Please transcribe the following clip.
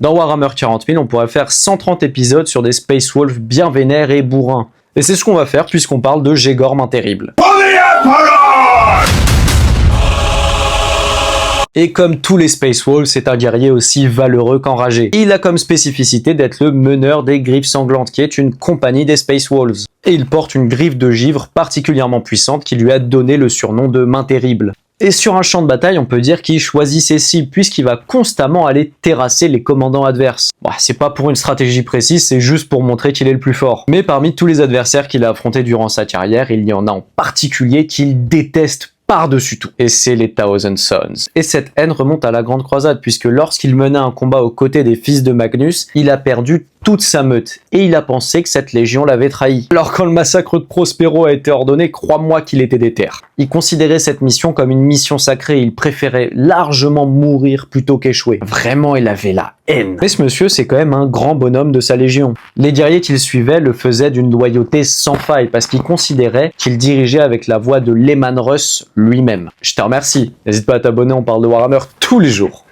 Dans Warhammer 40 000, on pourrait faire 130 épisodes sur des Space Wolves bien vénères et bourrins. Et c'est ce qu'on va faire puisqu'on parle de Jegorm Terrible. Et comme tous les Space Wolves, c'est un guerrier aussi valeureux qu'enragé. Il a comme spécificité d'être le meneur des Griffes Sanglantes, qui est une compagnie des Space Wolves. Et il porte une griffe de givre particulièrement puissante qui lui a donné le surnom de Main Terrible. Et sur un champ de bataille, on peut dire qu'il choisit ses cibles, puisqu'il va constamment aller terrasser les commandants adverses. Bon, c'est pas pour une stratégie précise, c'est juste pour montrer qu'il est le plus fort. Mais parmi tous les adversaires qu'il a affrontés durant sa carrière, il y en a en particulier qu'il déteste par-dessus tout. Et c'est les Thousand Sons. Et cette haine remonte à la Grande Croisade, puisque lorsqu'il menait un combat aux côtés des fils de Magnus, il a perdu toute sa meute, et il a pensé que cette légion l'avait trahi. Alors quand le massacre de Prospero a été ordonné, crois-moi qu'il était déter. Il considérait cette mission comme une mission sacrée, il préférait largement mourir plutôt qu'échouer. Vraiment, il avait la haine. Mais ce monsieur, c'est quand même un grand bonhomme de sa légion. Les guerriers qu'il suivait le faisaient d'une loyauté sans faille, parce qu'il considérait qu'il dirigeait avec la voix de Leman Russ lui-même. Je te remercie. N'hésite pas à t'abonner, on parle de Warhammer tous les jours.